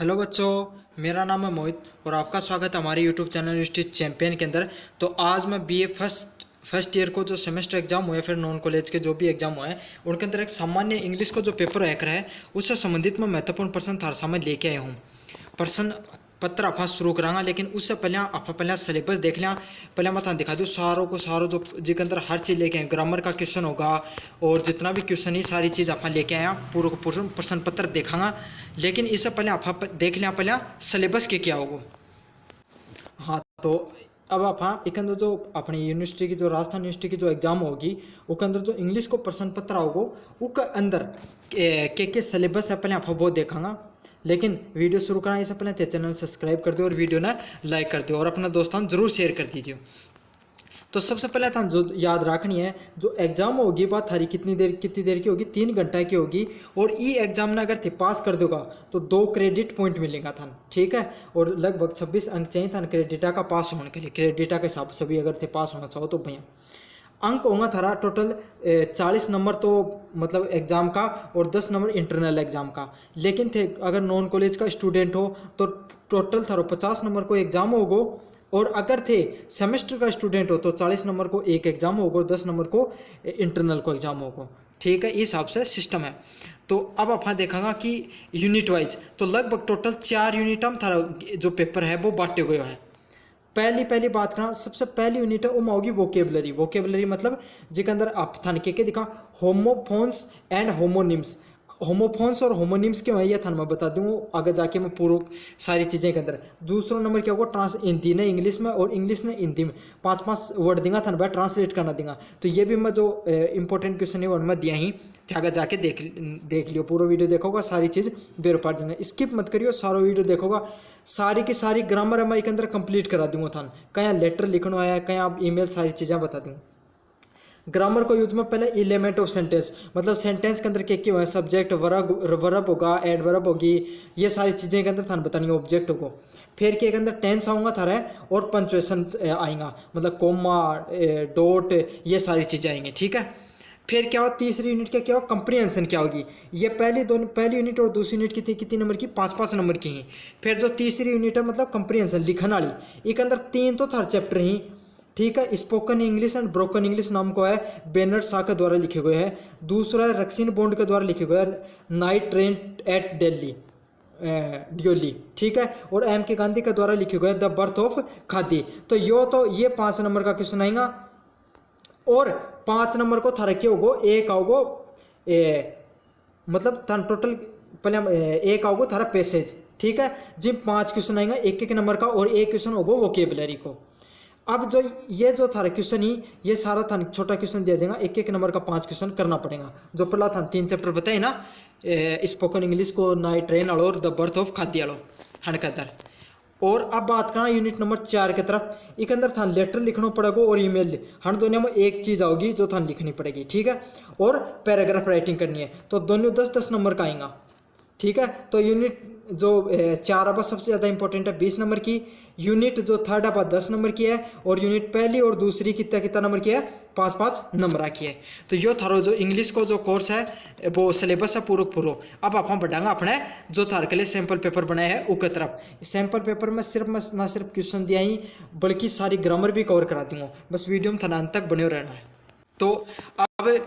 Hello बच्चों, मेरा नाम है मोहित और आपका स्वागत है हमारे यूट्यूब चैनल यूनिवर्सिटी चैंपियन के अंदर। तो आज मैं बीए फर्स्ट ईयर को जो सेमेस्टर एग्जाम हुए, फिर नॉन कॉलेज के जो भी एग्जाम हुए हैं, उनके अंदर एक सामान्य इंग्लिश को जो पेपर हैकर है उससे संबंधित मैं महत्वपूर्ण प्रश्न थारे सामने लेके आया हूँ। प्रश्न पत्र आप शुरू करांगा, लेकिन उससे पहले आप पहले सिलेबस देख लिया। पहले मैं दिखा दूँ सारों को सारों जो जिसके अंदर हर चीज़ लेके आए, ग्रामर का क्वेश्चन होगा और जितना भी क्वेश्चन ही सारी चीज़ आप लेके आया, पूरा पूरा प्रश्न पत्र देखांगा। लेकिन इससे पहले आप देख लिया पहले सिलेबस के क्या होगा। हाँ, तो अब आप एक अंदर जो अपनी यूनिवर्सिटी की जो राजस्थान यूनिवर्सिटी की जो एग्जाम होगी उसके अंदर जो इंग्लिश को प्रश्न पत्र होगा उसके अंदर के सिलेबस है पहले आप वो देखांगा। लेकिन वीडियो शुरू करना इससे पहले चैनल सब्सक्राइब कर दो और वीडियो ना लाइक कर दो और अपने दोस्तों जरूर शेयर कर दीजिए। तो सबसे पहले था जो याद रखनी है, जो एग्जाम होगी बात थारी कितनी देर की होगी, 3 घंटा की होगी। और ई एग्जाम ना अगर थे पास कर दोगा तो 2 क्रेडिट पॉइंट मिलेगा था, ठीक है। और लगभग 26 अंक चाहिए था क्रेडिटा का पास होने के लिए। क्रेडिटा के हिसाब से भी अगर थे पास होना चाहो तो भैया अंक होगा थारा टोटल 40 नंबर तो मतलब एग्ज़ाम का और 10 नंबर इंटरनल एग्ज़ाम का। लेकिन थे अगर नॉन कॉलेज का स्टूडेंट हो तो टोटल थारो 50 नंबर को एग्ज़ाम होगो। और अगर थे सेमेस्टर का स्टूडेंट हो तो 40 नंबर को एक एग्ज़ाम होगा और 10 नंबर को इंटरनल को एग्ज़ाम होगा, ठीक है। इस हिसाब से सिस्टम है। तो अब आप देखेंगे कि यूनिट वाइज तो लगभग टोटल 4 यूनिट हम थारा जो पेपर है वो बांटे हुए है। पहली बात करना, सबसे पहली यूनिट है वो होगी वोकेबलरी मतलब जिसके अंदर आप थान के दिखा होमोफोन्स एंड होमोनिम्स। होमोफोन्स और होमोनिम्स क्यों है ये थान मैं बता दूँ आगे जाके, मैं पूरा सारी चीज़ें के अंदर। दूसरा नंबर क्या होगा, हिंदी ने इंग्लिश में और इंग्लिश ने हिंदी में 5-5 वर्ड देंगे थान भाई, ट्रांसलेट करना देंगे। तो ये भी मैं जो इंपॉर्टेंट क्वेश्चन है उनमें दिया ही आगे जाके देख लियो। पूरा वीडियो देखोगा सारी चीज़ बेर पार देंगे, स्किप मत करियो, सारा वीडियो देखोगा। सारी की सारी ग्रामर मैं एक अंदर कंप्लीट करा दूंगा थान, कहीं लेटर लिखना है कहीं आप ईमेल सारी चीज़ें बता दूंगा। ग्रामर को यूज में पहले एलिमेंट ऑफ सेंटेंस मतलब सेंटेंस के अंदर क्या है, सब्जेक्ट वर्ब होगा, एडवर्ब होगी, ये सारी चीज़ें के अंदर थान बतानी, ऑब्जेक्ट होगा। फिर के अंदर टेंस आऊँगा थारा और पंचुएशन आएगा मतलब कोमा डॉट ये सारी चीज़ें आएंगी, ठीक है। फिर क्या हो, तीसरी यूनिट का क्या हो, कंप्रीहेंशन क्या होगी। ये पहली यूनिट और दूसरी यूनिट कितनी नंबर की, 5-5 नंबर की ही। फिर जो तीसरी यूनिट है मतलब कंप्रीहेंशन लिखने वाली, एक अंदर 3 तो थार चैप्टर ही, ठीक है। Spoken English and broken English नाम को है बेनर्ड शॉ के द्वारा लिखे गए हैं। दूसरा है रक्सिन बॉन्ड के द्वारा लिखे गए हैं नाइट ट्रेन एट दिल्ली ड्योली, ठीक है। और एम के गांधी के द्वारा लिखे गए द बर्थ ऑफ खादी। तो ये 5 नंबर का क्वेश्चन आएगा। और 5 नंबर को थारा क्या होगो, एक आओगो मतलब थान टोटल पहले एक आओगो थारा पैसेज, ठीक है। जिन 5 क्वेश्चन आएंगे एक नंबर का और एक क्वेश्चन होगो वोकेबलरी को। अब जो थारा क्वेश्चन ही ये सारा थान छोटा क्वेश्चन दिया जाएगा, एक नंबर का 5 क्वेश्चन करना पड़ेगा। जो पहला थान 3 चैप्टर बताए ना, स्पोकन इंग्लिश को नाइट ट्रेन वालो और द बर्थ ऑफ खादी वालो हनकदर। और अब बात करना यूनिट नंबर 4 की तरफ, एक अंदर थान लेटर लिखना पड़ेगा और ईमेल, हर दोनों में एक चीज़ आओगी जो थान लिखनी पड़ेगी, ठीक है। और पैराग्राफ राइटिंग करनी है, तो दोनों 10-10 नंबर का आएगा, ठीक है। तो यूनिट जो 4 अब सबसे ज़्यादा इंपॉर्टेंट है 20 नंबर की। यूनिट जो थर्ड अब 10 नंबर की है और यूनिट पहली और दूसरी कितना नंबर की है, 5-5 नंबर की है। तो यो थारो जो इंग्लिश को जो कोर्स है वो सिलेबस है पूरा। अब आप बढ़ाएंगे अपने जो थार के लिए सैंपल पेपर बनाए हैं उनके तरफ। सैंपल पेपर में ना सिर्फ क्वेश्चन दिया ही बल्कि सारी ग्रामर भी कवर करा दूंगा, बस वीडियो में थाना अंत तक बने रहना है। तो अब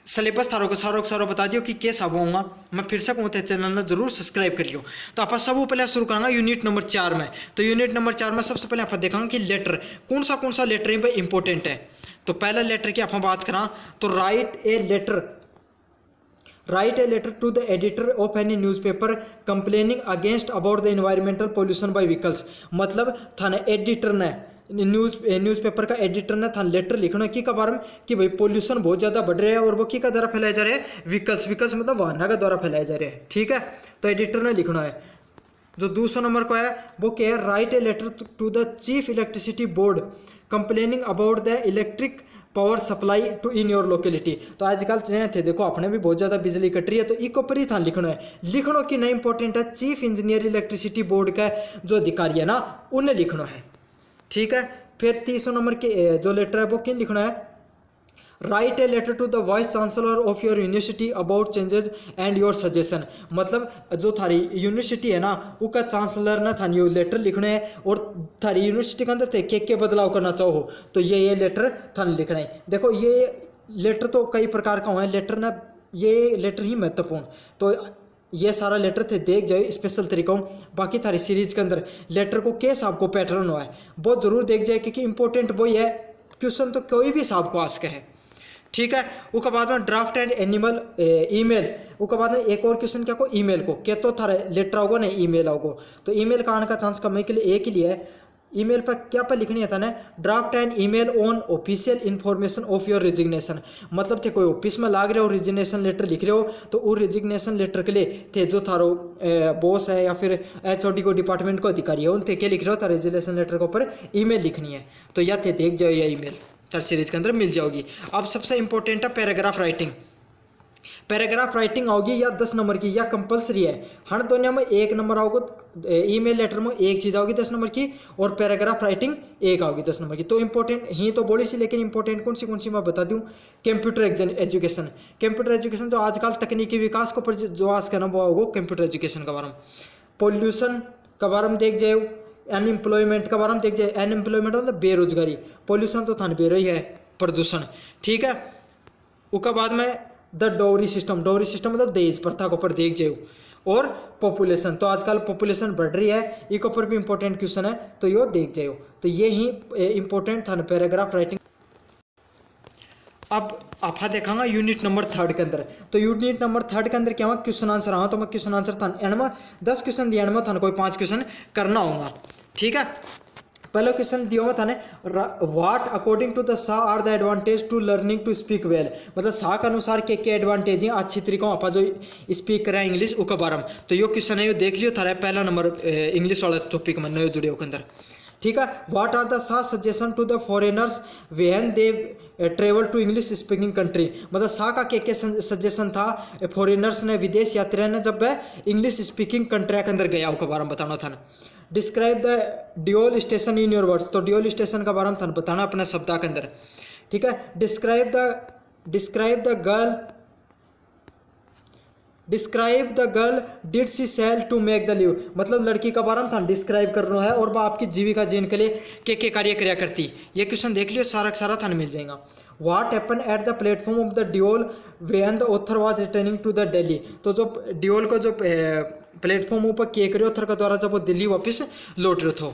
सिलेबस थारो को सारो बता दियो कि क्या सब होगा। मैं फिर से कहूँ चैनल ने जरूर सब्सक्राइब कर लियो। तो आप सब पहले शुरू करांगा यूनिट नंबर 4 में। तो यूनिट नंबर 4 में सबसे पहले आप देखेंगे कि लेटर कौन सा लेटर यहाँ पे इंपॉर्टेंट है। तो पहला लेटर की आप बात करा तो write a letter to the editor of any newspaper complaining against about the environmental pollution by vehicles. मतलब थाने एडिटर ने न्यूज़पेपर का एडिटर ने था लेटर लिखना की का बारे में कि भाई पोल्यूशन बहुत ज़्यादा बढ़ रहा है और वो की का द्वारा फैलाया जा रहा है, व्हीकल्स मतलब वाहनों का द्वारा फैलाया जा रहा है, ठीक है। तो एडिटर ने लिखना है। जो दूसरा नंबर को है वो क्या है, write a letter to the chief electricity board complaining about the electric power supply to in your locality. तो आजकल थे देखो अपने भी बहुत ज़्यादा बिजली कट रही है, तो इको पर ही था लिखना है। लिखना की नहीं इंपॉर्टेंट है, चीफ इंजीनियर इलेक्ट्रिसिटी बोर्ड का जो अधिकारी है ना उन्हें लिखना है, ठीक है। फिर तीसरा नंबर के जो लेटर है वो किन लिखना है, write a letter to the vice chancellor of your university about changes and your suggestion. मतलब जो थारी यूनिवर्सिटी है ना उसका चांसलर ना थानी यो लेटर लिखना है और थारी यूनिवर्सिटी के अंदर थे के बदलाव करना चाहो तो ये लेटर थाने लिखना है। देखो ये लेटर तो कई प्रकार का हुआ है, लेटर ना ये लेटर ही महत्वपूर्ण, तो ये सारा लेटर थे देख जाए स्पेशल तरीका हूँ। बाकी थारी सीरीज के अंदर लेटर को कैसे आपको पैटर्न हुआ है वो जरूर देख जाए, क्योंकि इंपॉर्टेंट वही है, क्वेश्चन तो कोई भी साहब को आस्क है। ठीक है, उसके बाद में ड्राफ्ट एंड एनिमल ईमेल, उसके बाद में एक और क्वेश्चन क्या को ईमेल को क्या तो थारे लेटर आओगे ना ईमेल आओगे, तो ईमेल का आने का चांस कम है के लिए एक ही लिए है। ईमेल पर क्या पर लिखनी है था ना, draft and email on official information of your resignation. मतलब थे कोई ऑफिस में लाग रहे हो रिजिग्नेशन लेटर लिख रहे हो तो वो रिजिग्नेशन लेटर के लिए थे जो थारो बॉस है या फिर HOD को डिपार्टमेंट को अधिकारी है उन थे क्या लिख रहे हो था रिजिग्नेशन लेटर के ऊपर ईमेल लिखनी है, तो या थे देख जाओ या ईमेल हर सीरीज के अंदर मिल जाओगी। अब सबसे इंपॉर्टेंट है पैराग्राफ राइटिंग। पैराग्राफ राइटिंग आओगी या 10 नंबर की या कंपलसरी है, हर दोनों में 1 नंबर आओगे, ईमेल लेटर में एक चीज़ आओगी 10 नंबर की और पैराग्राफ राइटिंग एक आओगी 10 नंबर की। तो इंपॉर्टेंट ही तो बोली सी, लेकिन इंपॉर्टेंट कौन सी मैं बता दूं। कंप्यूटर एजुकेशन, कंप्यूटर एजुकेशन जो आजकल तकनीकी विकास को पर जो आज करना वो होगा कंप्यूटर एजुकेशन के बारे में। पॉल्यूशन के बारे में देख जाए, अनएम्प्लॉयमेंट के बारे में देख जाए, अनएम्प्लॉयमेंट मतलब बेरोजगारी, पॉल्यूशन तो थान बेरो ही है प्रदूषण। ठीक है, उसके बाद में the dowry system, dowry system मतलब दहेज प्रथा के ऊपर देख जाओ, और पॉपुलेशन तो आजकल पॉपुलेशन बढ़ रही है इसके ऊपर भी इंपॉर्टेंट क्वेश्चन है तो यो देख जाओ। तो ये ही इंपॉर्टेंट था पैराग्राफ राइटिंग। अब आप देखेंगे यूनिट नंबर 3 के अंदर, तो यूनिट नंबर 3 के अंदर क्या हुआ क्वेश्चन आंसर आवा, तो मैं क्वेश्चन आंसर था एंड में 10 क्वेश्चन दिया में था कोई 5 क्वेश्चन करना होगा। ठीक है, पहला क्वेश्चन दिया हुआ था ने व्हाट अकॉर्डिंग टू द सा are the advantage to learning to speak well. मतलब सा के अनुसार के एडवांटेज है अच्छी तरीके आप जो स्पीक करें इंग्लिश उसके बारे में। तो यो क्वेश्चन है यो देख लियो थारा पहला नंबर इंग्लिश वाला टॉपिक में नयो जुड़े के अंदर। ठीक है, व्हाट आर द सा suggestion to the foreigners when they travel to English speaking country. मतलब सा का के सजेशन था फॉरेनर्स ने विदेश यात्रा ने जब इंग्लिश स्पीकिंग कंट्री के अंदर गया उसके बारे में बताना था। Describe the dual station in your words, तो ड्यूअल स्टेशन का बारे में था बताना अपने शब्द के अंदर। ठीक है, describe the girl did see sell to make the live. मतलब लड़की का बारे में था डिस्क्राइब करना है और वह आपकी जीविका जीवन के लिए के कार्य क्रिया करती। ये क्वेश्चन देख लियो सारा था मिल जाएगा। What happen at the platform of the dual when the author was returning to the Delhi. तो जो ड्यूअल को जो प्लेटफॉर्म ऊपर के करियो ऑथर का द्वारा जब वो दिल्ली वापस लौट रहे थे।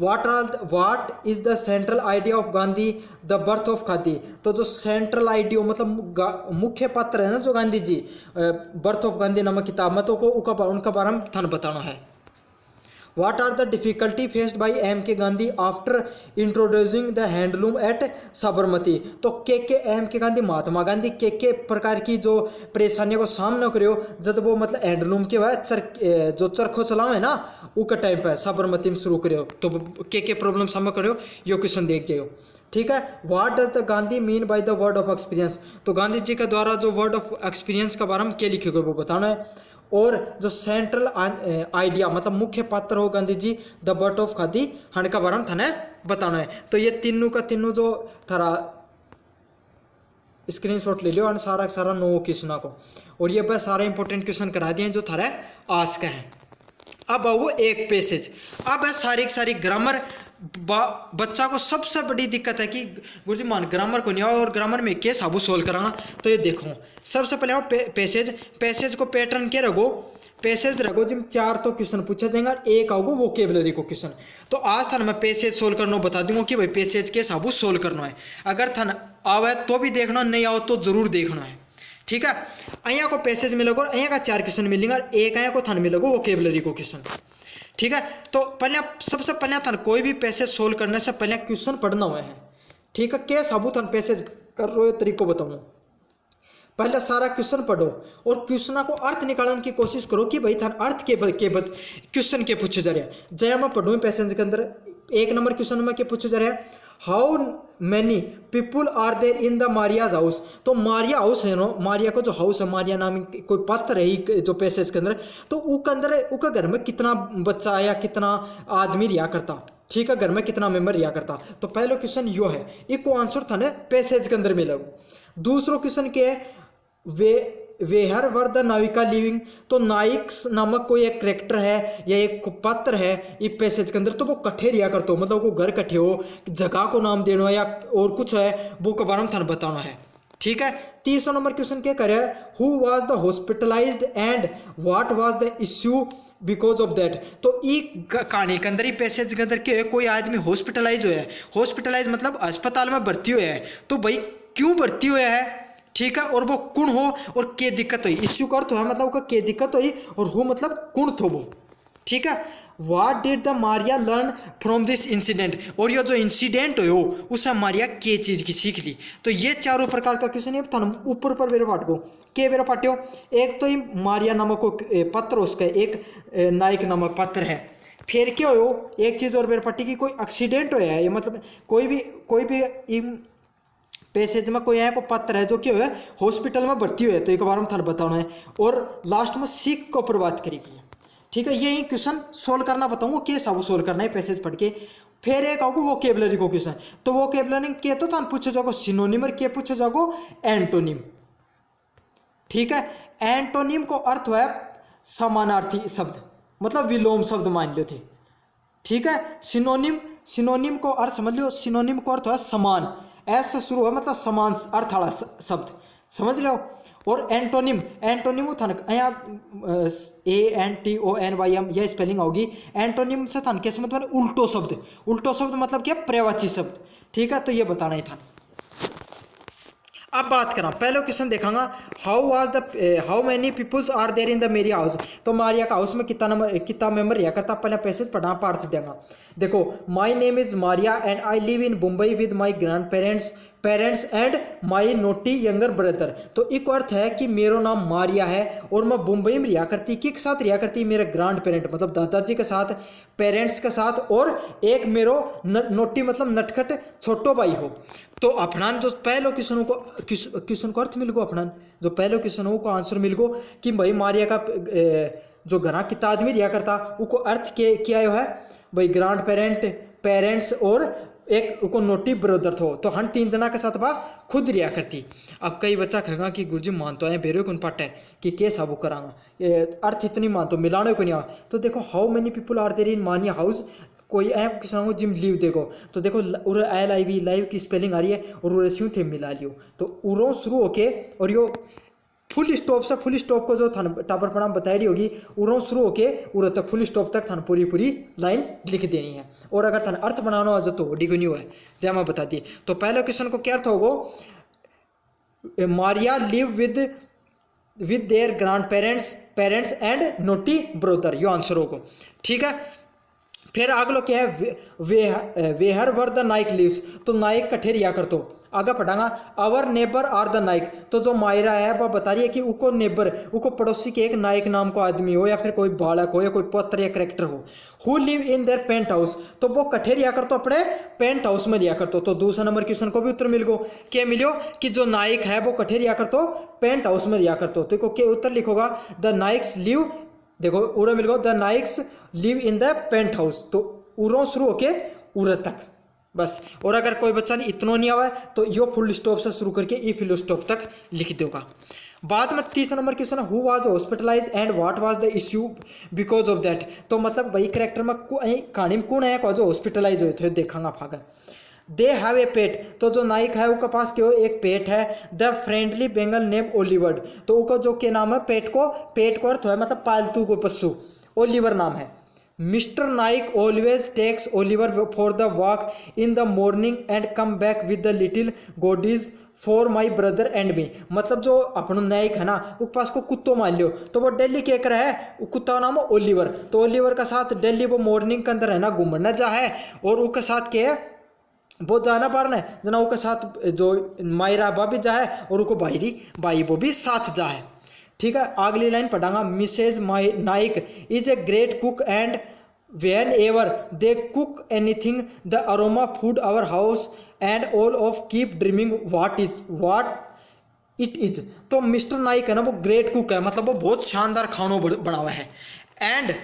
What is the central idea of Gandhi the birth of khadi. तो जो सेंट्रल आइडिया मतलब मुख्य पात्र है ना जो गांधी जी बर्थ ऑफ गांधी नामक किताब में, तो उनका बारे में थाने बताना है। What are the difficulty faced by M.K. Gandhi after introducing the handloom at Sabarmati. तो के M.K. गांधी महात्मा गांधी के प्रकार की जो परेशानियों को सामना करो जब वो मतलब हैंडलूम के बाद जो चरखो चलाओ है ना उसका टाइम पर साबरमती में शुरू करो, तो के प्रॉब्लम सामना करो यो क्वेश्चन देख जाओ। ठीक है, what does the Gandhi mean by the word of experience. तो गांधी जी के द्वारा जो वर्ड ऑफ एक्सपीरियंस के बारे में क्या लिखे गए वो बताना है। और जो सेंट्रल आइडिया मतलब मुख्य पात्र हो Gandhi ji the birth of khadi हंड का बारे में थाने बताना है। तो ये तीनों का तीनों जो थारा स्क्रीनशॉट ले लियो और सारा 9 क्वेश्चन को, और ये बस सारे इंपॉर्टेंट क्वेश्चन करा दिए जो थारा आस्क हैं। अब वो एक पैसेज, अब है सारी ग्रामर। बच्चा को सबसे बड़ी दिक्कत है कि गुरुजी मान ग्रामर को नहीं आओ और ग्रामर में क्या साबू सोल्व कराना। तो ये देखो सबसे पहले आओ पैसेज को पैटर्न क्या रखो, पैसेज रखो जिन 4 तो क्वेश्चन पूछा जाएगा और एक आओगे वोकेबलरी को क्वेश्चन। तो आज था मैं पैसेज सोल्व करना बता दूंगा कि भाई पैसेज के साबू सोल्व करना है। अगर था आवे तो भी देखना, नहीं आओ तो जरूर देखना है। ठीक है, अहिया को पैसेज मिलेगा और अहिया का 4 क्वेश्चन मिलेंगे और एक अहिया को थान मिलेगा वोकेबलरी को क्वेश्चन। ठीक है, तो पहले सबसे पहले था कोई भी पैसेज सोल्व करने से पहले क्वेश्चन पढ़ना हुआ है। ठीक है, क्या साबुत हम पैसेज कर रहे हो तरीको बताऊँ। पहले सारा क्वेश्चन पढ़ो और क्वेश्चन को अर्थ निकालने की कोशिश करो कि भाई थान अर्थ के क्वेश्चन के पूछे जा रहे हैं। जय मैं पढ़ूँ पैसेज के अंदर 1 नंबर क्वेश्चन में क्या पूछे जा रहे हैं, how many people are there in the Maria's house. तो मारिया हाउस है नो, मारिया को जो हाउस है, मारिया नाम कोई पात्र है जो पैसेज के अंदर, तो उसके अंदर उसके घर में कितना बच्चा या कितना आदमी रिया करता। ठीक है, घर में कितना मेंबर रिया करता। तो पहला क्वेश्चन यो है, इसको आंसर था ना पैसेज के अंदर मिला। दूसरो क्वेश्चन क्या है, where were the Navika living, तो नाइक नामक कोई एक करेक्टर है या एक पात्र है इस पैसेज के अंदर, तो वो कट्ठे रिया करते हो, मतलब वो घर कट्ठे हो, जगह को नाम देना या और कुछ है वो के बारे में थाने बताना है। ठीक है, तीसरा नंबर क्वेश्चन क्या करे, who was the hospitalised and what was the issue because of that. तो ई कहानी के अंदर ही पैसेज के अंदर क्या, कोई आदमी हॉस्पिटलाइज हुआ है, हॉस्पिटलाइज मतलब अस्पताल में भर्ती हुआ है, तो भाई क्यों भर्ती हुआ है, ठीक है, और वो कौन हो और के दिक्कत हुई, इश्यू का अर्थ है मतलब का के दिक्कत हुई, और हो मतलब कौन थो वो। ठीक है, what did the Maria learn from this incident, और ये जो इंसिडेंट हो उससे मारिया के चीज की सीख ली। तो ये चारों प्रकार का क्वेश्चन है, ऊपर ऊपर मेरे पाठ को के मेरा पाठ्यो, एक तो ही मारिया नामक पत्र, उसका एक नाइक नामक पत्र है। फिर क्या हो, एक चीज और मेरे पाठी की कोई एक्सीडेंट होया है, मतलब कोई भी पैसेज में कोई है को पत्र है जो क्या है हॉस्पिटल में भर्ती हुए, तो एक बार हम थाने बताना है। और लास्ट में सीख के ऊपर बात करेगी। ठीक है, यही क्वेश्चन सोल्व करना बताऊंगा, कैसा वो सोल्व करना है पैसेज पढ़ के। फिर एक आओगे वोकेबलरी को क्वेश्चन, तो वोकेबलरी के तो थाने पूछो जाओ सिनोनिम और के पूछो जाओ एंटोनिम। ठीक है, एंटोनिम को अर्थ है समानार्थी शब्द, मतलब विलोम शब्द मान लो थे। ठीक है, सिनोनिम को अर्थ समझ लो, सिनोनिम को अर्थ है समान, एस से शुरू है मतलब समान अर्थ वाला शब्द, समझ लो। और एंटोनिम थान यहाँ ANTONYM यह स्पेलिंग होगी। एंटोनिम से थान कैसे मतलब उल्टो शब्द मतलब क्या, पर्यायवाची शब्द। ठीक है, तो ये बताना ही था। अब बात करा, पहले क्वेश्चन देखांगा, how many peoples are there in the Mary house. तो मारिया का हाउस में कितना मेंबर रिया करता, पहले पैसेज पढ़ा पार्ट से देगा। देखो, my name is Maria and I live in Mumbai with my grand parents and my naughty younger brother. तो एक अर्थ है कि मेरा नाम मारिया है और मैं मुंबई में रिया करती, किसके साथ रिया करती, मेरे ग्रैंड पेरेंट मतलब दादाजी के साथ, पेरेंट्स के साथ, और एक मेरो नोटी मतलब नटखट छोटो भाई हो। तो अपना जो पहले क्वेश्चन को अर्थ मिल गो, अपना जो पहले क्वेश्चन हो को आंसर मिल गो कि भाई मारिया का जो घना कितना आदमी रिया करता, उसको अर्थ के क्या है भाई, ग्रैंड पेरेंट्स और एक उनको नोटी ब्रदर थो, तो हम 3 जना के साथ बा खुद रिया करती। अब कई बच्चा कहेगा कि गुरुजी मान तो आए बेरो कौन पाट है कि के साबू करांगा, अर्थ इतनी मान तो मिलाने को नहीं आ। तो देखो, how many people are there in Mania house, कोई ऐप किसान जिम लीव देखो, तो देखो उर LIV लाइव की स्पेलिंग आ रही है और उरे स्यू थे मिला लियो, तो उरों शुरू होके और यो फुल स्टॉप को जो थान टापर प्रणाम बताई दी होगी, उरों शुरू होके उर तक फुल स्टॉप तक थान पूरी लाइन लिख देनी है। और अगर थान अर्थ बनाना हो तो डिगन्यू है जय मैं बता दी। तो पहले क्वेश्चन को क्या अर्थ होगो, Maria live with their grand parents and naughty brother, यो आंसर होगो। ठीक है, फिर अगलो क्या है, where were the Naik lives, तो नाइक कठे रिया कर, तो आगे पढ़ांगा, our neighbour are the Naik. तो जो मायरा है वह बता रही है कि उको नेबर, उको पड़ोसी के एक नाइक नाम को आदमी हो या फिर कोई बालक हो या कोई पत्र या करेक्टर हो। Who live in their paint house, तो वो कठे रिया कर तो अपने पेंट हाउस में रिया कर, तो दूसरा नंबर क्वेश्चन को भी उत्तर मिल गो, क्या मिलो कि जो नाइक है वो कठे रिया कर तो पेंट हाउस में रिया कर, तो क्या उत्तर लिखोगा, द नाइक्स लिव, देखो उरो मिल गो, the Naiks live in the paint house, तो उरों शुरू होके उर तक बस। और अगर कोई बच्चा नहीं इतना नहीं आवा तो यो फुल स्टॉप से शुरू करके ई फुल स्टॉप तक लिख दोगा। बाद में तीसरा नंबर क्वेश्चन है, who was hospitalize and what was the issue because of that. तो मतलब वही करेक्टर में कहानी में कौन है को जो हॉस्पिटलाइज हुए थे, देखांगा फागा। दे हैव ए पेट, तो जो नाइक है उसके पास क्यों एक पेट है, the friendly Bengal name Oliver, तो उसका जो क्या नाम है, पेट को अर्थ है मतलब पालतू को पशु, ओलिवर नाम है। Mister Naik always takes Oliver for the walk in the morning and come back with the little goodies for my brother and me, मतलब जो अपना नाइक है ना उसके पास को कुत्तो मान लियो, तो वो डेली क्या कर है, कुत्ता नाम है ओलिवर, तो ओलिवर का साथ डेली वो मॉर्निंग के अंदर है ना घूमना जा है, और उसके साथ क्या है वो जाना पारना है जना उसके साथ जो मायरा बा भी जा है और उसको भाई वो भी साथ जा है। ठीक है, अगली लाइन पढ़ांगा, Mrs Naik is a great cook and whenever they cook anything the aroma food our house and all of keep dreaming what it is. तो मिस्टर नाइक है ना वो ग्रेट कुक है, मतलब वो बहुत शानदार खानों बना हुआ है, and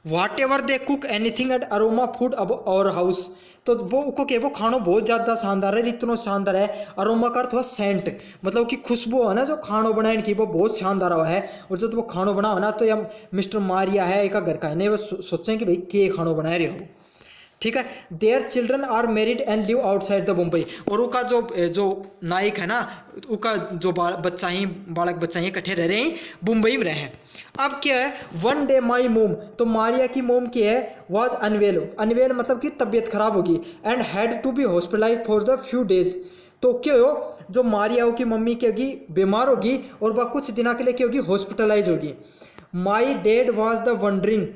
what ever they cook anything at aroma food अब और हाउस। तो वो के वो खानो बहुत ज़्यादा शानदार है, इतना शानदार है। अरोमा का अर्थ हुआ सेंट, मतलब कि खुशबू है ना जो खानो बनाने की वो बहुत शानदार हुआ है। और जब वो खानो बना हो ना तो यह मिस्टर मारिया है एक घर का है, वो सोचें कि भाई के खानो बना रहे हो, ठीक है। Their children are married and live outside the Mumbai. और उसका जो नायक है ना, उसका जो बच्चा ही बालक बच्चा ही इकट्ठे रह रहे हैं मुंबई में रहे। अब क्या है, वन डे माई मोम, तो मारिया की मोम की है वाज अनवेल, अनवेल मतलब कि तबीयत खराब होगी, and had to be hospitalize for the few days. तो क्या हो, जो मारिया की मम्मी क्या होगी, बीमार होगी और वह कुछ दिनों के लिए क्या होगी, हॉस्पिटलाइज होगी। My dad was the wondering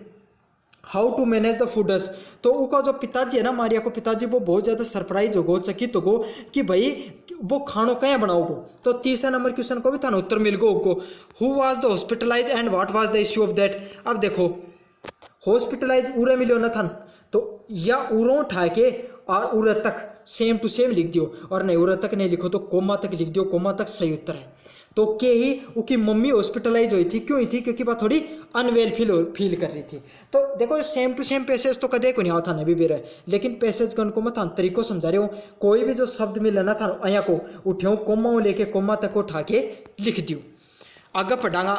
how to manage the foods. तो उसका जो पिताजी है ना, मारिया को पिताजी, वो बहुत ज़्यादा सरप्राइज होगो, चकित होगो कि भाई वो खानो कहाँ बनाओगो। तो तीसरा नंबर क्वेश्चन को भी थाना उत्तर मिल गो को, who was the hospitalize and what was the issue of that. अब देखो हॉस्पिटलाइज उरे मिलो ना थान, तो या उरो उठा के और उरे तक सेम टू सेम लिख दियो, और नहीं उरे तक नहीं लिखो तो कोमा तक लिख दियो, कोमा तक सही उत्तर है। तो के ही उसकी मम्मी हॉस्पिटलाइज हुई थी, क्यों हुई थी, क्योंकि वह थोड़ी अनवेल फील कर रही थी। तो देखो सेम टू सेम पैसेज तो कदे को नहीं आता ना भी बेरा, लेकिन पैसेज गन को मैं थान तरीको समझा रही हूँ। कोई भी जो शब्द मिले ना था अया को उठ्यो कोमा लेके कोमा तक उठा के लिख दियो। आगे पढ़ांगा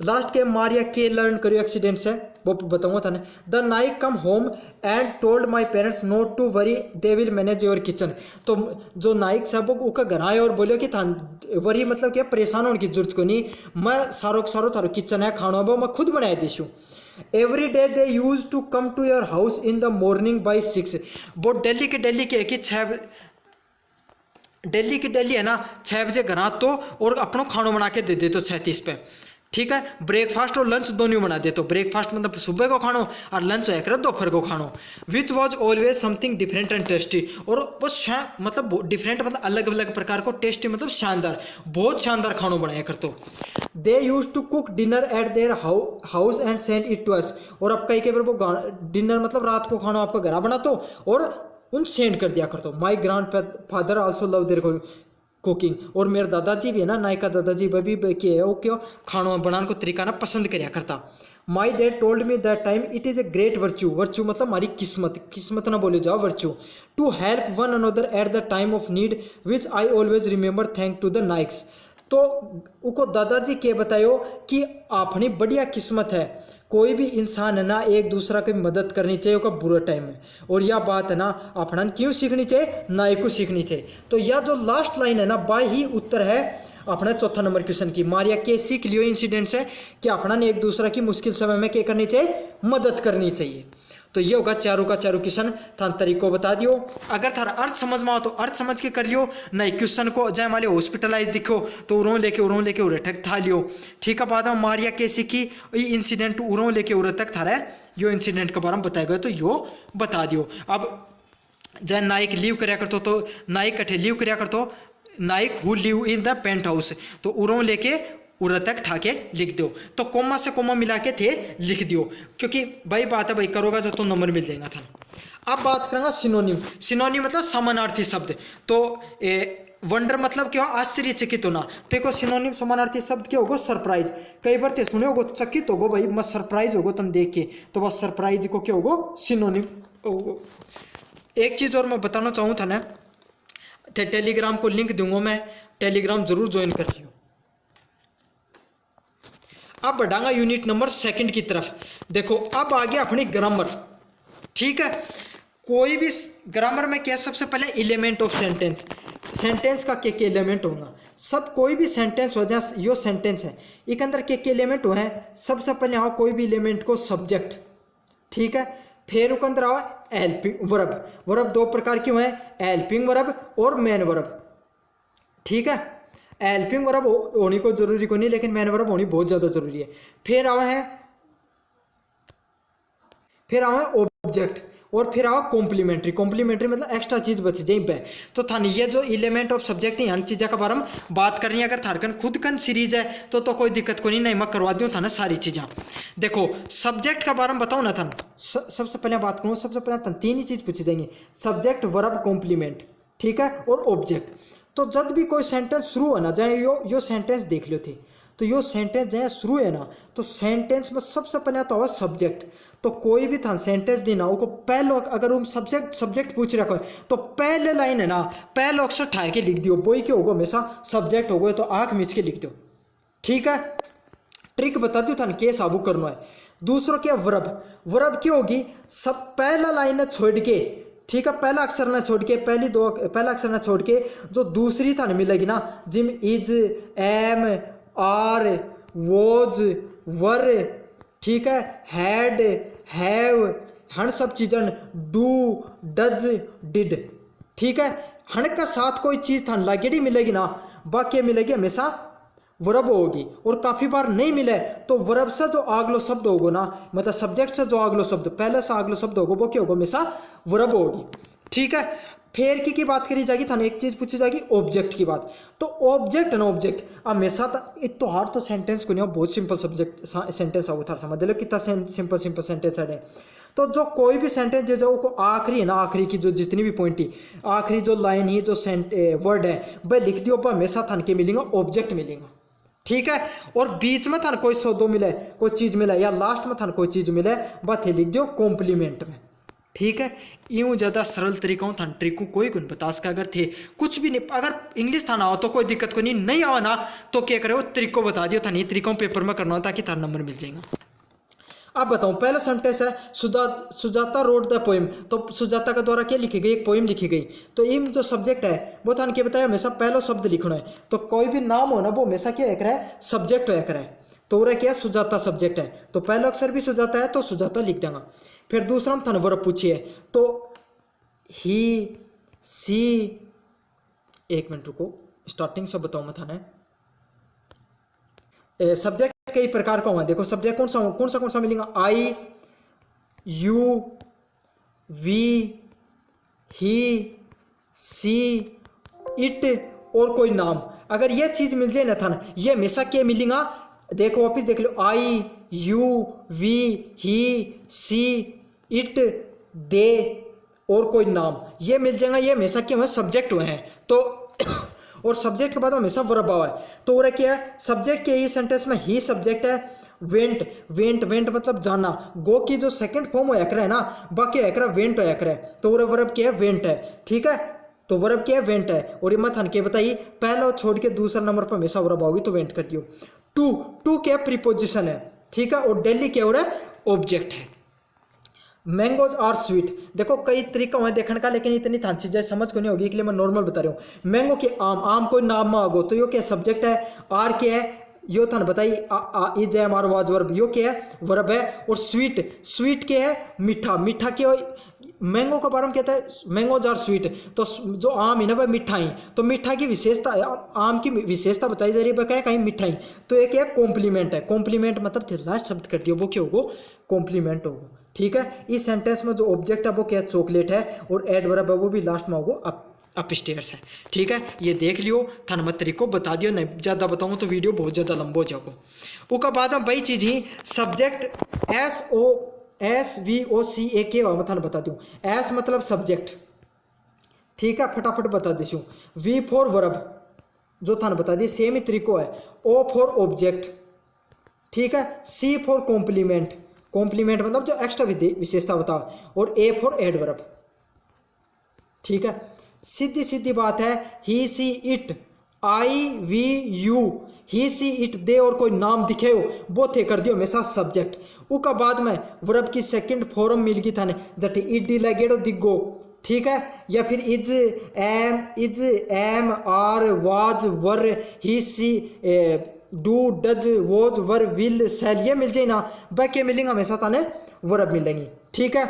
लास्ट के मारिया के लर्न करियो एक्सीडेंट से, वो बताऊंगा था। The night come home and told my parents not to worry they will manage your kitchen. तो जो नाइक साहब उसका घर आए और बोले कि था वरी मतलब क्या परेशान होने की जरूरत को नहीं, मैं सारो थारो किचन है खाना वो मैं खुद बनाए दीशू। Every day they use to come to your house in the morning by 6। वो दिल्ली के है कि 6 दिल्ली की दिल्ली है ना 6 बजे घर तो और अपना खाना बना के दे दे तो 36 पे, ठीक है। ब्रेकफास्ट और लंच दोनों बना दे, तो ब्रेकफास्ट मतलब सुबह को खानो और लंच है कर दोपहर को खानो। Which was always something different and tasty. और वो मतलब डिफरेंट मतलब अलग अलग प्रकार को, टेस्टी मतलब शानदार, बहुत शानदार खानो बनाया कर। तो they use to cook dinner at their house and send it to us. और अब कई बार वो डिनर मतलब रात को खाना आपका घर बना तो और उन सेंड कर दिया करते हो। My grandfather also love their cooking. और मेरे दादाजी भी है ना, नायका दादाजी भी के है वो क्यों खाना बनाने को तरीका ना पसंद कराया करता। My dad told me that time it is a great virtue, virtue मतलब हमारी किस्मत ना बोले जाओ virtue, to help one another at the time of need which I always remember thank to the Naiks. तो उनको दादाजी के बतायो कि अपनी बढ़िया किस्मत है, कोई भी इंसान है ना एक दूसरा की मदद करनी चाहिए उसका बुरा टाइम में। और यह बात है ना अपना क्यों सीखनी चाहिए, नाई को सीखनी चाहिए। तो यह जो लास्ट लाइन है ना बाई ही उत्तर है अपना चौथा नंबर क्वेश्चन की। मारिया के सीख लियो इंसिडेंट्स है कि अपना ने एक दूसरा की मुश्किल समय में क्या करनी चाहिए, मदद करनी चाहिए। तो ये होगा चारों का चारों क्वेश्चन थान तरीको बता दियो। अगर थारा अर्थ समझ में आओ तो अर्थ समझ के कर लियो, नहीं क्वेश्चन को जय मान लियो हॉस्पिटलाइज दिखो तो उरों लेके उरे तक था लियो, ठीक है। बाद में मारिया कैसी की इंसिडेंट उरों लेके उरे तक थारा यो इंसिडेंट के बारे में बताया गया तो यो बता दियो। अब जय नाइक लीव कराया करतो तो नाइक कठे लीव कराया करतो, नाइक who live in the paint house, तो उरों लेके उरा तक ठाके लिख दो। तो कोमा से कोमा मिला के थे लिख दियो, क्योंकि भाई बात है भाई करोगा जब तो नंबर मिल जाएगा था। अब बात करेंगे सिनोनिम। सिनोनिम मतलब समानार्थी शब्द। तो वंडर मतलब क्या हो, आश्चर्यचकित होना। देखो सिनोनिम समानार्थी शब्द क्या होगा, सरप्राइज। कई बार ते सुने होगो चकित होगो भाई मैं सरप्राइज होगो तुम देख के, तो बस सरप्राइज को क्या होगो, सिनोनिम होगो। एक चीज़ और मैं बताना चाहूँ था ना, टेलीग्राम को लिंक दूंगा मैं, टेलीग्राम जरूर ज्वाइन कर लियो। अब बढ़ांगा यूनिट नंबर 2 की तरफ। देखो अब आ गया अपनी ग्रामर, ठीक है। कोई भी ग्रामर में क्या सबसे पहले एलिमेंट ऑफ सेंटेंस, सेंटेंस का के एलिमेंट होगा। सब कोई भी सेंटेंस हो जाए, यो सेंटेंस है एक अंदर के एलिमेंट हो है। सबसे पहले आओ कोई भी एलिमेंट को सब्जेक्ट, ठीक है। फिर उसके अंदर आओ हेल्पिंग वर्ब। वर्ब 2 प्रकार के हुए हैं, हेल्पिंग वर्ब और मेन वर्ब, ठीक है। हेल्पिंग वर्ब होनी को जरूरी को नहीं, लेकिन मेन वर्ब होनी बहुत ज़्यादा जरूरी है। फिर आओ है ऑब्जेक्ट, और फिर आओ कॉम्प्लीमेंट्री। कॉम्प्लीमेंट्री मतलब एक्स्ट्रा चीज बच जाए पे। तो थानी ये जो एलिमेंट ऑफ सब्जेक्ट है चीज़ों के बारे में बात करनी है। अगर थारकन खुद कन सीरीज है तो कोई दिक्कत को नहीं मैं करवा दूँ था सारी चीज़ें। देखो सब्जेक्ट के बारे में बताओ ना थान, सबसे पहले बात करूँ, सबसे पहले थान 3 ही चीज़ पूछी जाएंगी, सब्जेक्ट वर्ब कॉम्प्लीमेंट, ठीक है, और ऑब्जेक्ट। तो जब भी कोई सेंटेंस शुरू होना चाहे यो सेंटेंस देख लो थे, तो यो सेंटेंस जो है शुरू है ना, तो सेंटेंस में सबसे पहले आता हुआ सब्जेक्ट। तो कोई भी था सेंटेंस देना वो पहले अगर वो सब्जेक्ट पूछ रखा है तो पहले लाइन है ना पहले अक्षर ठाए के लिख दियो, बोई के होगो हमेशा सब्जेक्ट होगो, तो आँख मीच के लिख दो। ठीक है, ट्रिक बता दो था के साबू करना है। दूसरा क्या वर्ब, वर्ब क्या होगी, सब पहला लाइन ने छोड़ के, ठीक है, पहला अक्षर ना छोड़ के, पहला अक्षर ना छोड़ के जो दूसरी था मिलेगी ना, जिम is am are was were, ठीक है, हैड हैव हन सब चीज़न डू डज डिड। ठीक है, हन का साथ कोई चीज़ था लगेड़ी मिलेगी ना, बाकी मिलेगी हमेशा वर्ब होगी। और काफ़ी बार नहीं मिले तो वर्ब से जो आगलो शब्द होगो ना, मतलब सब्जेक्ट से जो आगलो शब्द पहले से आगलो शब्द होगो वो क्या होगा, हमेशा वर्ब होगी। ठीक है, फिर की बात करी जाएगी था एक चीज़ पूछी जाएगी ऑब्जेक्ट की बात। तो ऑब्जेक्ट है ना, ऑब्जेक्ट हमेशा तो हार्ड तो सेंटेंस को नहीं, बहुत सिंपल सब्जेक्ट सेंटेंस होगा था, समझ लो कितना सिंपल सेंटेंस है। तो जो कोई भी सेंटेंस जो को आखिरी है ना, आखिरी की जो जितनी भी पॉइंट ही आखिरी जो लाइन ही जो वर्ड है वह लिख दियो, पर हमेशा थान के मिलेगा ऑब्जेक्ट मिलेगा। ठीक है, और बीच में थान कोई सौदो मिले, कोई चीज़ मिले, या लास्ट में थान कोई चीज़ मिले, बात लिख दियो कॉम्प्लीमेंट में। ठीक है, यूँ ज़्यादा सरल तरीका था ट्रिक कोई कुन बता सका। अगर थे कुछ भी नहीं, अगर इंग्लिश था ना हो तो कोई दिक्कत को नहीं आओ ना तो क्या करे वो तरीको बता दियो था, नहीं तरीकों पेपर में करना हो ताकि थार नंबर मिल जाएगा। अब बताऊं, पहला सेंटेंस है सुजाता रोड द पोएम। तो सुजाता का द्वारा क्या लिखी गई, एक पोएम लिखी गई। तो इम जो सब्जेक्ट है वो थान क्या बताया, हमेशा पहला शब्द लिखना है। तो कोई भी नाम हो ना वो हमेशा क्या एक है, सब्जेक्ट एक है। तो वो क्या सुजाता सब्जेक्ट है, तो पहला अक्षर भी सुजाता है तो सुजाता लिख देंगे। फिर दूसरा थान वर्ब पूछिए, तो ही सी, एक मिनट रुको स्टार्टिंग से बताऊँ मैं थाने। सब्जेक्ट कई प्रकार का हुआ, देखो सब्जेक्ट कौन सा मिलेगा, I you we he she it और कोई नाम। अगर ये चीज मिल जाए ना था ना, ये हमेशा क्या मिलेगा, देखो वापिस देख लो, I you we he she it they और कोई नाम, ये मिल जाएगा, ये हमेशा क्या हुआ, सब्जेक्ट हुए हैं। तो और सब्जेक्ट के बाद हमेशा वर्ब आवा है। तो वो क्या है, सब्जेक्ट के ही सेंटेंस में ही सब्जेक्ट है। वेंट वेंट वेंट मतलब जाना, गो की जो सेकंड फॉर्म हो है ना, बाकी है वेंट हो है, तो वो वर्ब क्या है, वेंट है। ठीक है, तो वर्ब क्या है, वेंट है। और ये मत हन के बताइए, पहला छोड़ के दूसरा नंबर पर हमेशा वर्ब आओगी, तो वेंट कर दियो। टू क्या प्रीपोजिशन है। ठीक है, और डेली क्या हो रहा है, ऑब्जेक्ट है। मैंगोज आर स्वीट, देखो कई तरीका हुआ देखने का, लेकिन इतनी थान चीजें समझ को नहीं होगी, इसलिए मैं नॉर्मल बता रहा हूँ। मैंगो के आम कोई नाम में आगो, तो यो क्या सब्जेक्ट है, आर क्या है, यो थान बताइए is am are was verb, यो क्या है, वर्ब है। और स्वीट क्या है, मीठा क्या, मैंगो के बारे में कहता है मैंगोज आर स्वीट, तो जो आम है ना वह मिठाई, तो मीठा की विशेषता, आम की विशेषता बताई जा रही है, क्या कहीं मिठाई, तो एक है कॉम्प्लीमेंट है। कॉम्प्लीमेंट मतलब लास्ट शब्द कर दियो वो क्या होगा, कॉम्प्लीमेंट होगा। ठीक है, इस सेंटेंस में जो ऑब्जेक्ट है वो क्या चॉकलेट है, और एडवर्ब है वो भी लास्ट में होगा अपस्टेयर्स है। ठीक है, ये देख लियो, थान मत तरीको बता दियो, नहीं ज़्यादा बताऊँ तो वीडियो बहुत ज़्यादा लंबा हो जाएगा। उसके बाद में वही चीज़ ही सब्जेक्ट SVOC के मैं थान बता दूँ। एस मतलब सब्जेक्ट, ठीक है, फटाफट बता दीशू। V फॉर वर्ब जो थान बता दी, सेम ही तरीको है। O फॉर ऑब्जेक्ट, ठीक है। C फॉर कॉम्प्लीमेंट, कॉम्प्लीमेंट मतलब जो एक्स्ट्रा विशेषता बता, और A फॉर एडवर्ब। ठीक है, सीधी बात है, he she it, I we you, he she it they और कोई नाम दिखे हो वो थे कर दियो हमेशा सब्जेक्ट। उसका बाद में वर्ब की सेकंड फॉर्म मिल गई थाने, जटे इड डी लगेड़ो दिगो, ठीक है, या फिर is am are was were he she do does was were will shall, ये मिल जाए ना, बाकी मिलेंगे हमेशा थाने वर्ब मिलेंगी। ठीक है,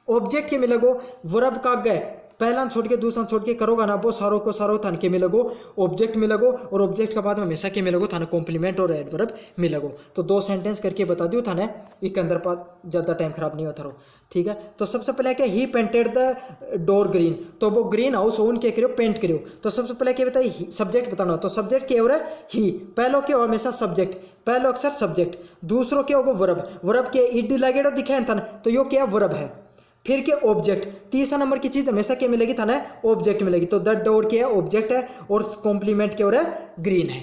ऑब्जेक्ट के मिलेगो, वर्ब का गए पहला छोड़ के दूसरा छोड़ के करोगा ना, वो सारों को सारों थान के मिलेगो ऑब्जेक्ट मिलेगो, और ऑब्जेक्ट के बाद में हमेशा के मिलेगो थाने कॉम्प्लीमेंट और एडवर्ब मिलेगो। तो 2 सेंटेंस करके बता दियो थाने, इसके अंदर ज़्यादा टाइम खराब नहीं होता रहो। ठीक है, तो सबसे पहले क्या, ही पेंटेड द डोर ग्रीन, तो वो ग्रीन हाउस ओन क्या करो, पेंट करो। तो सबसे पहले क्या बताइए, सब्जेक्ट बताना हो, तो सब्जेक्ट क्या हो रहा है, ही, पहलो क्या हो हमेशा सब्जेक्ट, पहलो अक्सर सब्जेक्ट, दूसरों क्या होगा वर्ब, वर्ब के इड लगेगा दिखाए था, तो यो क्या वर्ब है। फिर क्या ऑब्जेक्ट, तीसरा नंबर की चीज हमेशा क्या मिलेगी था ना, ऑब्जेक्ट मिलेगी। तो द डोर क्या है, ऑब्जेक्ट है, और कॉम्प्लीमेंट क्या हो रहा है, ग्रीन है।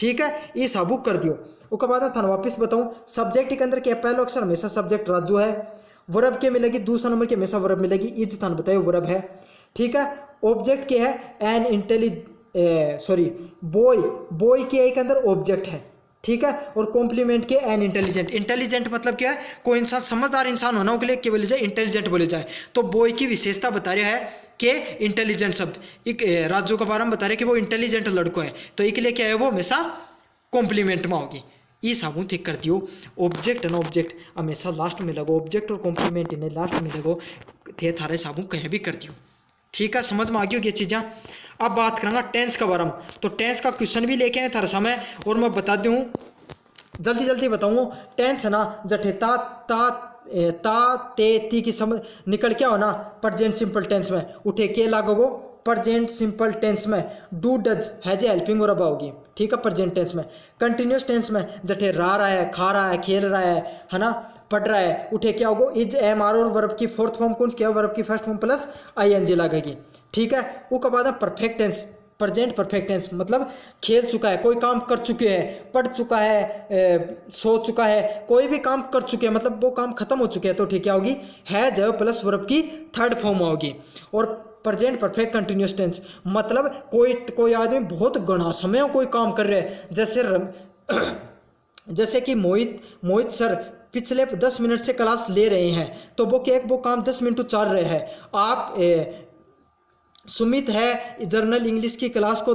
ठीक है, ये सब कर दियो। उसके बाद थाने वापस बताऊँ सब्जेक्ट के अंदर क्या पहला अक्षर हमेशा सब्जेक्ट राजू है, वर्ब के मिलेगी दूसरा नंबर के हमेशा वर्ब मिलेगी, इज थाने बताइए वर्ब है। ठीक है, ऑब्जेक्ट के है एन बॉय, बॉय के एक अंदर ऑब्जेक्ट है। ठीक है, और कॉम्प्लीमेंट के एन इंटेलिजेंट, इंटेलिजेंट मतलब क्या है, कोई इंसान समझदार इंसान होना के लिए क्या बोले जाए, इंटेलिजेंट बोले जाए। तो बॉय की विशेषता बता रहा है कि इंटेलिजेंट शब्द, एक राजू के बारे में बता रहे कि वो इंटेलिजेंट लड़को है, तो इसके लिए क्या है, वो हमेशा कॉम्प्लीमेंट में होगी। ये साबुन ठीक कर दियो। ऑब्जेक्ट एंड ऑब्जेक्ट हमेशा लास्ट में लगो, ऑब्जेक्ट और कॉम्प्लीमेंट इन्हें लास्ट में लगो, थे थारे साबुन कहीं भी कर दियो। ठीक है, समझ में आ गई होगी ये चीज़ें। अब बात करूँगा टेंस का बारे में, तो टेंस का क्वेश्चन भी लेके आए थारे समय, और मैं बता दूँ जल्दी जल्दी बताऊँ। टेंस है ना, जठे ता ते ती की समझ निकल क्या हो ना, प्रेजेंट सिंपल टेंस में उठे के लागोगो, प्रेजेंट सिंपल टेंस में डू डज हैज हेल्पिंग और अब होगी। ठीक है, प्रेजेंट टेंस में। कंटिन्यूस टेंस में जठे रहा है, खा रहा है, खेल रहा है ना, पढ़ रहा है, उठे क्या होगा, इज एम आर और वर्ब की फोर्थ फॉर्म कौन क्या, वर्ब की फर्स्ट फॉर्म प्लस आईएनजी लगेगी। ठीक है, उसके बाद perfect tense, present perfect tense मतलब खेल चुका है, कोई काम कर चुके हैं, पढ़ चुका है, सो चुका है, कोई भी काम कर चुके हैं, मतलब वो काम खत्म हो चुके हैं, तो ठीक क्या होगी, है जब प्लस वर्ब की थर्ड फॉर्म होगी। और प्रेजेंट परफेक्ट कंटिन्यूस टेंस मतलब कोई आदमी बहुत घना समय कोई काम कर रहे हैं, जैसे कि मोहित सर पिछले 10 मिनट से क्लास ले रहे हैं, तो वो काम 10 मिनट चल रहे हैं। आप सुमित है जर्नल इंग्लिश की क्लास को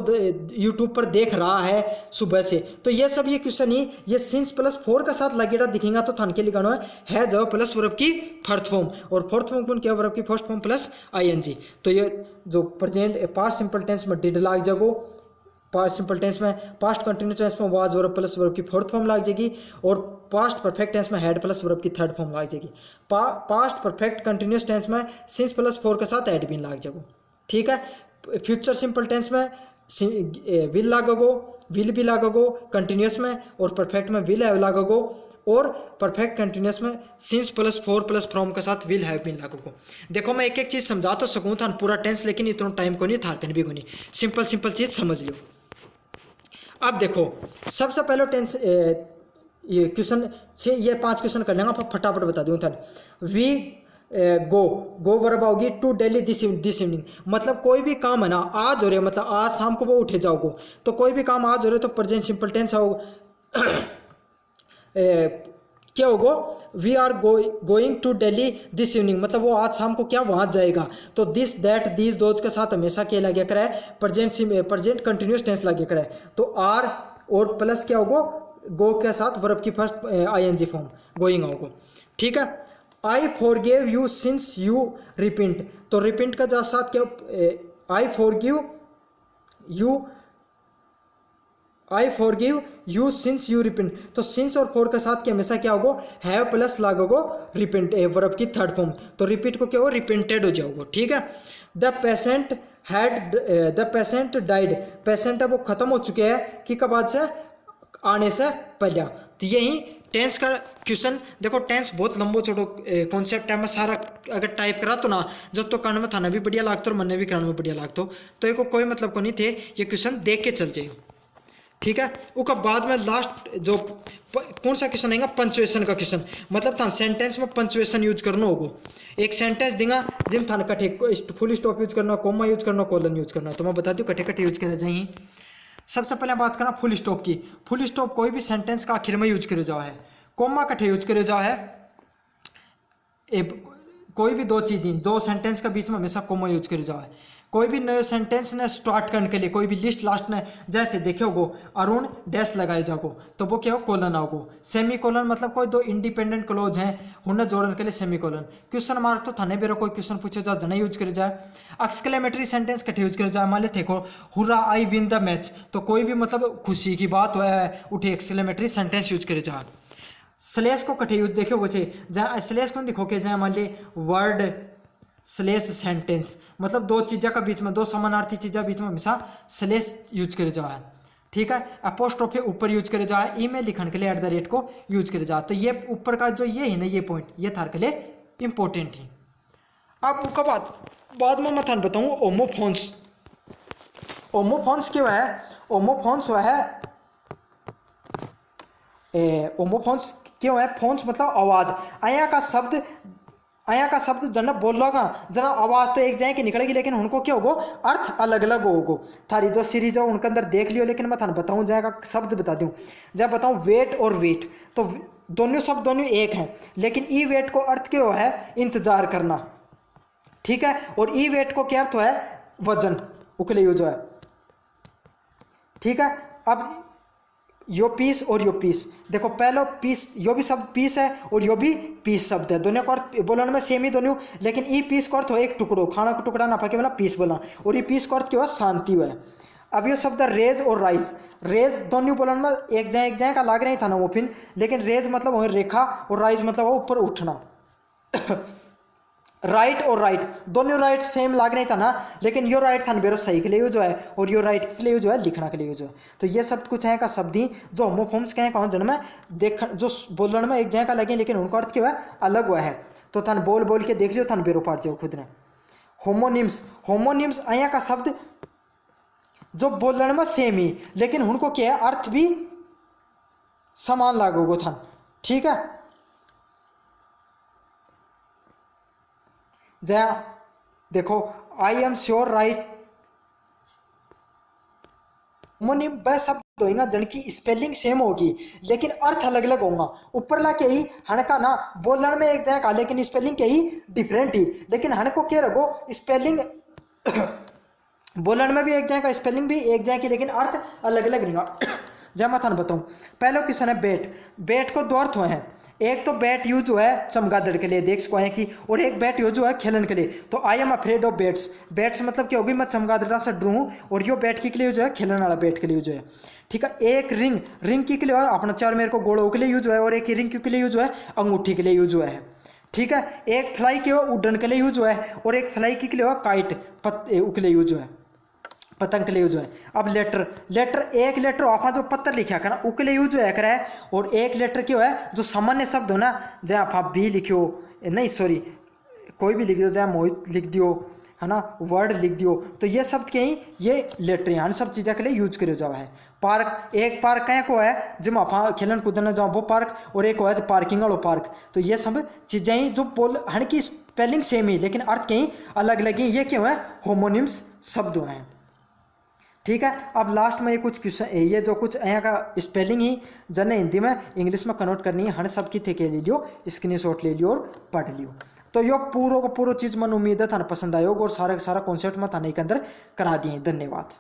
यूट्यूब पर देख रहा है सुबह से, तो ये सब ये क्वेश्चन ही ये सिंस प्लस 4 का साथ लगेगा दिखेगा, तो थान के लिए गाना है जो प्लस वर्ब की फोर्थ फॉर्म, और फोर्थ फॉर्म कौन क्या, वर्ब की फर्स्ट फॉर्म प्लस आईएनजी। तो ये जो प्रेजेंट पास्ट सिंपल टेंस में डिड लाग जागो, पास्ट सिंपल टेंस में, पास्ट कंटिन्यूस टेंस में वाज वर्ब प्लस वर्ब की फोर्थ फॉर्म लग जाएगी, और पास्ट परफेक्ट टेंस में हैड प्लस वर्ब की थर्ड फॉर्म लग जाएगी। पास्ट परफेक्ट कंटिन्यूस टेंस में सिंस प्लस 4 के साथ एड भी लग जाएगा। ठीक है, फ्यूचर सिंपल टेंस में विल लागोगो, विल भी लागोगो कंटिन्यूस में, और परफेक्ट में विल हैव लागोगो, और परफेक्ट कंटिन्यूस में सिंस प्लस 4 प्लस फ्रॉम के साथ विल हैव बीन लागोगो। देखो मैं एक एक चीज़ समझा तो सकूँ था पूरा टेंस, लेकिन इतना टाइम को नहीं था भी को नहीं, सिंपल चीज़ समझ लो। अब देखो सबसे पहले टेंस ये क्वेश्चन से ये 5 क्वेश्चन कर लेंगे, फटाफट बता दूँ था। वी गो वर्ब होगी टू डेली दिस इवनिंग, मतलब कोई भी काम है ना आज हो रहा है, मतलब आज शाम को वो उठे जाओगे, तो कोई भी काम आज हो रहा है तो प्रेजेंट सिंपल टेंस आओ क्या होगा, we are going to Delhi this evening, मतलब वो आज शाम को क्या वहाँ जाएगा, तो दिस दैट दिस दोज के साथ हमेशा क्या लगे करा है, प्रेजेंट कंटिन्यूस टेंस लगे करा है, तो आर और प्लस क्या होगा, गो के साथ वर्ब की फर्स्ट आईएनजी फॉर्म गोइंग होगा। ठीक है, I forgive you since you repent, तो रिपेंट का जा साथ क्या, I forgive you since you repent, तो सिंस और फॉर के साथ के हमेशा क्या होगा, हैव प्लस लागोगो रिपेंट वर्ब की थर्ड फॉर्म, तो रिपीट को क्या होगा, रिपेंटेड हो जाओगे। ठीक है, द पेशेंट डाइड, पेशेंट है वो खत्म हो चुके हैं कि कब आज से आने से पहले, तो यही टेंस का क्वेश्चन। देखो टेंस बहुत लंबो छोटो कॉन्सेप्ट है, मैं सारा अगर टाइप करा तो ना जब तो करने में थाना भी बढ़िया लागतो और मन भी करने में बढ़िया लागतो, तो ये कोई मतलब को नहीं थे, ये क्वेश्चन देख के चल जाइए। ठीक है, उसका बाद में लास्ट जो कौन सा क्वेश्चन आएगा, पंचुएशन का क्वेश्चन, मतलब था सेंटेंस में पंचुएशन यूज करना होगा। एक सेंटेंस देगा जिम थाना कटे फुल स्टॉप यूज करना, कोमा यूज करना, कोलन यूज करना, तो मैं बता दूँ कटे यूज करे जाइए। सबसे पहले बात करना फुल स्टॉप की। फुल स्टॉप कोई भी सेंटेंस का आखिर में यूज करे जाओ है, कोमा कटे यूज करे जाओ है, कोई भी दो चीज़ें दो सेंटेंस के बीच में हमेशा कोमा यूज करे जाओ है। कोई भी नए सेंटेंस ने स्टार्ट करने के लिए कोई भी लिस्ट लास्ट में जाते देखो गो अरुण डैश लगाए जाओ, तो वो क्या हो, कोलन आओ। सेमी कोलन मतलब कोई दो इंडिपेंडेंट क्लोज हैं उन्हें जोड़ने के लिए सेमी कोलन। क्वेश्चन मार्क तो थाने बेरो कोई क्वेश्चन पूछे जाओ जना यूज करे जाए। एक्सक्लेमेटरी सेंटेंस कटे यूज करे जाए, मान लो देखो hurrah I win the match, तो कोई भी मतलब खुशी की बात है उठे एक्सक्लेमेटरी सेंटेंस यूज करे जाए। स्लेस को कटे यूज देखो बच्चे, जहाँ स्लेस को देखो के जहाँ मान ली वर्ड स्लेस सेंटेंस, मतलब दो चीज़ों का बीच में दो समानार्थी चीज़ों बीच में हमेशा स्लेस यूज करे जाए है। ठीक है, अपोस्ट्रोफी ऊपर यूज करे जाए, ईमेल लिखने के लिए @ को यूज करे जाए, तो ये ऊपर का जो ये है ना ये पॉइंट ये थार के लिए इंपॉर्टेंट है। अब उसका बाद में मैं थान बताऊँ ओमोफोन्स। ओमोफोन्स क्यों है, ओमोफोन्स वह है होमोफोन्स क्यों है, फोन्स मतलब आवाज, अया का शब्द जन बोल लो जना आवाज तो एक जाए कि निकलेगी, लेकिन उनको क्या होगो अर्थ अलग अलग होगो। थारी जो सीरीज हो उनके अंदर देख लियो, लेकिन मैं थाने बताऊं जाएगा शब्द बता दूं, जब बताऊं वेट और वेट, तो दोनों शब्द दोनों एक हैं, लेकिन ई वेट को अर्थ क्या है इंतजार करना, ठीक है, और ई वेट को क्या अर्थ है वजन, उकले जो है, ठीक है। अब यो पीस और यो पीस, देखो पहले पीस, यो भी शब्द पीस है और यो भी पीस शब्द है, दोनों का अर्थ बोलने में सेम ही दोनों, लेकिन ई पीस का अर्थ हो एक टुकड़ो, खाना का टुकड़ा ना पाके बोला पीस बोला, और ये पीस का अर्थ क्या हुआ शांति हुआ है। अब ये शब्द रेज और राइज, रेज दोनों बोलने में एक जाए का लाग नहीं था ना वो फिर, लेकिन रेज मतलब हो रेखा और राइज मतलब हो ऊपर उठना। राइट और राइट दोनों राइट सेम लाग नहीं था ना, लेकिन यो राइट था बेरो सही के लिए जो है, और यो राइट के लिए जो है लिखना के लिए जो है। तो ये सब कुछ है का शब्द ही जो होमोफोन्स के हैं कौन जन्म में देख जो बोलने में एक जगह का लगे, लेकिन उनका अर्थ क्या है अलग हुआ है। तो थान बोल बोल के देख लियो, थान बेरो पाट जाओ खुद ने। होमोनिम्स, होमोनिम्स अया का शब्द जो बोलने में सेम ही, लेकिन उनको क्या है अर्थ भी समान लागोगो थान, ठीक है। जया देखो I am sure right, homonym वह शब्द होगा जिनकी स्पेलिंग सेम होगी लेकिन अर्थ अलग अलग होगा। ऊपर ला के ही हणका ना बोलने में एक जगह का, लेकिन स्पेलिंग के ही डिफरेंट ही, लेकिन हण को क्या रखो स्पेलिंग बोलने में भी एक जगह का, स्पेलिंग भी एक जगह की, लेकिन अर्थ अलग अलग नहीं। जब मैं थाने बताऊं, पहले क्वेश्चन है बैट, बैट को दो अर्थ हुए हैं, एक तो बैट यूज जो है चमगादड़ के लिए देख सको है कि, और एक बैट यूज जो है खेलन के लिए। तो I am afraid of bats, bats मतलब क्या होगी मैं चमगादड़ा से डरू हूँ, और यो बैट के लिए जो है खेलने वाला बैट के लिए जो है, ठीक है। एक रिंग, रिंग के लिए अपना चार मेरे को गोड़ों के लिए यूज है, और एक रिंग के लिए यूज है अंगूठी के लिए यूज हुआ है, ठीक है। एक फ्लाई के उड़न के लिए यूज हुआ है, और एक फ्लाई के लिए काइट के लिए यूज है, पतंग के लिए यूज है। अब लेटर, लेटर एक लेटर आप जो पत्थर लिखा करना उसके लिए यूज है करे, और एक लेटर क्यों है जो सामान्य शब्द हो ना, जहाँ आप बी लिखियो नहीं सॉरी कोई भी लिख दियो, जहाँ मोहित लिख दियो है ना, वर्ड लिख दियो, तो ये शब्द के ही ये लेटर यहाँ सब चीज़ों के लिए यूज करो जावा है। पार्क, एक पार्क कहीं को है जिम आप खेलन कूदने जाओ वो पार्क, और एक है पार्किंग वाला पार्क। तो ये सब चीज़ें ही जो बोल हन की स्पेलिंग सेम ही लेकिन अर्थ कहीं अलग अलग ही, ये क्यों है होमोनिम्स शब्द हैं, ठीक है। अब लास्ट में ये कुछ क्वेश्चन, ये जो कुछ यहाँ का स्पेलिंग ही जन हिंदी में इंग्लिश में कन्वर्ट करनी है, हर सब की थे के ले लियो, स्क्रीनशॉट ले लियो और पढ़ लियो। तो यो पूरा को पूरा चीज़ मन उम्मीद है थाने पसंद आयोग, और सारा सारा कॉन्सेप्ट में थाने के अंदर करा दिए। धन्यवाद।